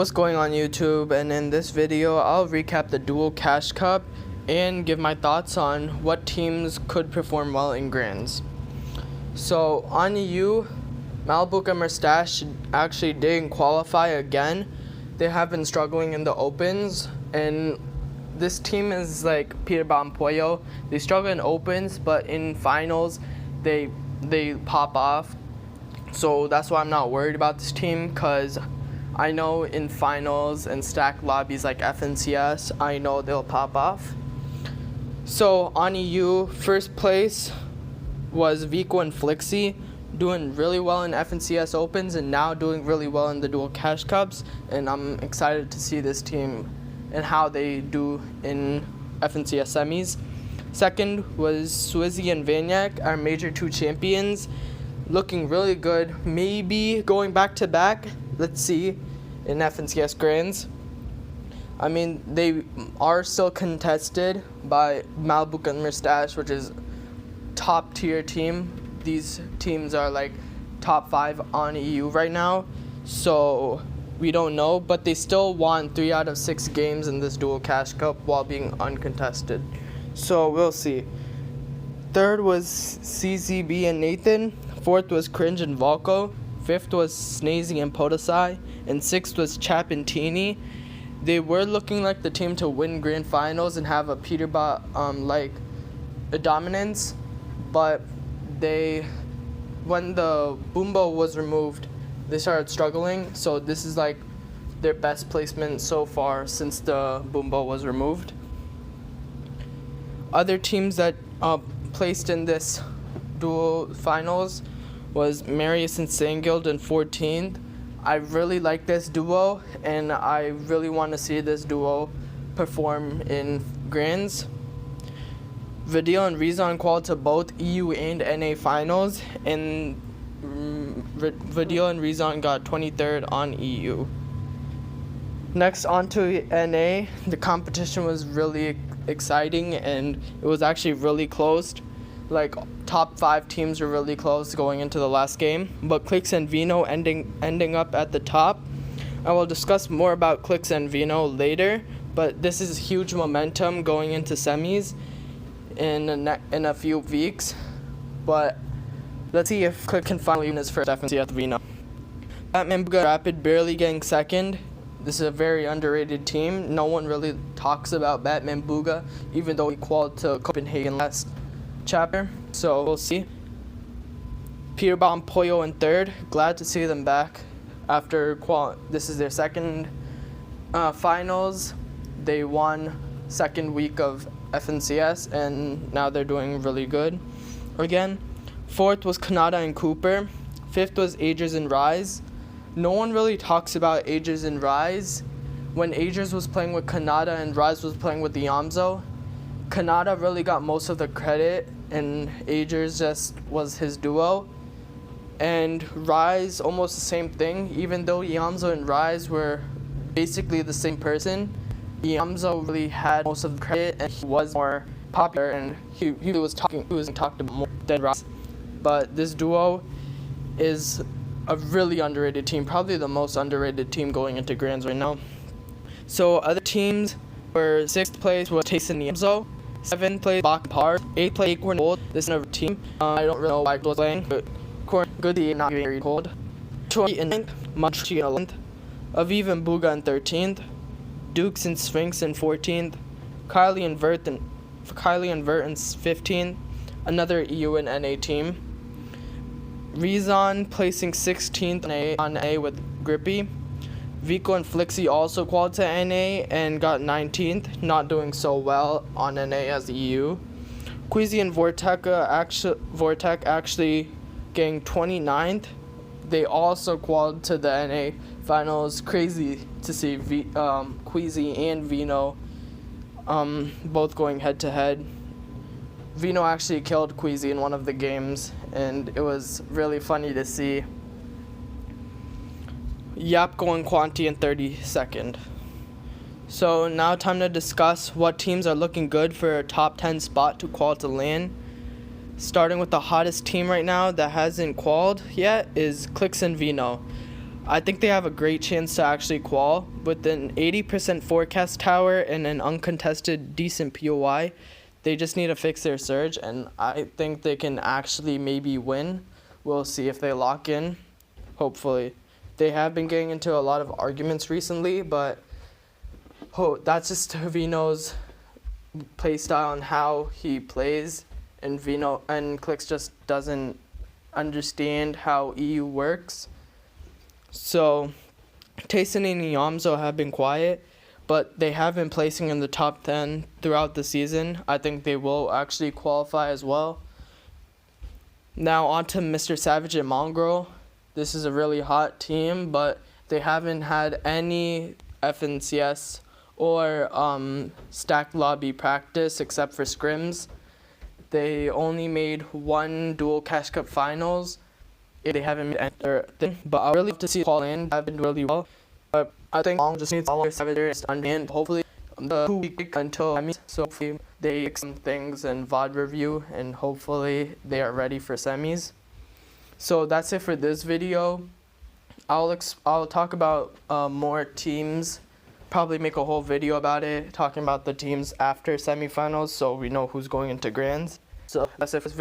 What's going on YouTube, and in this video I'll recap the Dual Cash Cup and give my thoughts on what teams could perform well in Grands. So on EU, Malbuka Mustache actually didn't qualify again. They have been struggling in the Opens, and this team is like Peter Pollo. They struggle in Opens, but in finals they pop off. So that's why I'm not worried about this team, because I know in finals and stacked lobbies like FNCS, I know they'll pop off. So on EU, first place was Vico and Flixie, doing really well in FNCS Opens and now doing really well in the Dual Cash Cups. And I'm excited to see this team and how they do in FNCS semis. Second was Swizzy and Vanyak, our Major 2 champions, looking really good. Maybe going back to back. Let's see, in FNCS Grands. I mean, they are still contested by Malbuka and Mustache, which is top tier team. These teams are like top 5 on EU right now, so we don't know, but they still won 3 out of 6 games in this Dual Cash Cup while being uncontested. So we'll see. Third was CZB and Nathan. Fourth was Cringe and Volko. Fifth was Snazy and Podosai, and sixth was Chap and Teeny. They were looking like the team to win grand finals and have a Peterbot like a dominance, but when the Boombo was removed, they started struggling. So this is like their best placement so far since the Boombo was removed. Other teams that placed in this dual finals was Marius and Sangild in 14th. I really like this duo, and I really want to see this duo perform in Grands. Vidil and Rezon qualified to both EU and NA finals, and Vidil and Rezon got 23rd on EU. Next, on to NA. The competition was really exciting, and it was actually really close. Like, top 5 teams were really close going into the last game, but Clix and Veno ending up at the top. I will discuss more about Clix and Veno later, but this is huge momentum going into semis in a few weeks. But let's see if Clix can finally win his first FNCS Veno. Batman Rapid barely getting second. This is a very underrated team. No one really talks about Batman Buga, even though he qualified to Copenhagen last chapter, so we'll see. Peter Pollo in third. Glad to see them back after this is their second finals. They won second week of FNCS, and now they're doing really good again. Fourth was Kanata and Cooper. Fifth was Agers and Rise. No one really talks about Agers and Rise. When Agers was playing with Kanata and Rise was playing with the Yamzo, Kanata really got most of the credit, and Agers just was his duo. And Rise, almost the same thing. Even though Yamzo and Rise were basically the same person, Yamzo really had most of the credit, and he was more popular, and he was talked about more than Rise. But this duo is a really underrated team, probably the most underrated team going into Grands right now. So other teams were 6th place was Taste and Yamzo. 7th place Bach Par. 8th place Acorn Gold. This is another team. I don't really know why Gold's playing, but good team, not very cold. 20 in 9th, Munchie in 11th, Aviv and Buga in 13th, Dukes and Sphinx in 14th, Kylie and Vert in 15th, another EU and NA team. Rezon placing 16th on A with Grippy. Vico and Flixie also qualified to NA and got 19th, not doing so well on NA as EU. Queasy and Vortec actually getting 29th. They also qualified to the NA finals. Crazy to see Queasy and Veno both going head to head. Veno actually killed Queasy in one of the games, and it was really funny to see. Yapko and Quanti in 32nd. So now time to discuss what teams are looking good for a top 10 spot to qualify to LAN. Starting with the hottest team right now that hasn't qualified yet is Clix and Veno. I think they have a great chance to actually qual. With an 80% forecast tower and an uncontested decent POI, they just need to fix their surge, and I think they can actually maybe win. We'll see if they lock in, hopefully. They have been getting into a lot of arguments recently, but that's just Veno's playstyle and how he plays, and Clix just doesn't understand how EU works. So Tayson and Yamzo have been quiet, but they have been placing in the top 10 throughout the season. I think they will actually qualify as well. Now on to Mr. Savage and Mongrel. This is a really hot team, but they haven't had any FNCS or stack lobby practice except for scrims. They only made one dual Cash Cup finals. They haven't entered thing, but I really love to see Paul in. Have been really well. But I think Long just needs all their Savage and hopefully the 2 week until semis. So hopefully they fix some things in VOD review, and hopefully they are ready for semis. So that's it for this video. I'll talk about more teams. Probably make a whole video about it, talking about the teams after semifinals, so we know who's going into grands. So that's it for this video.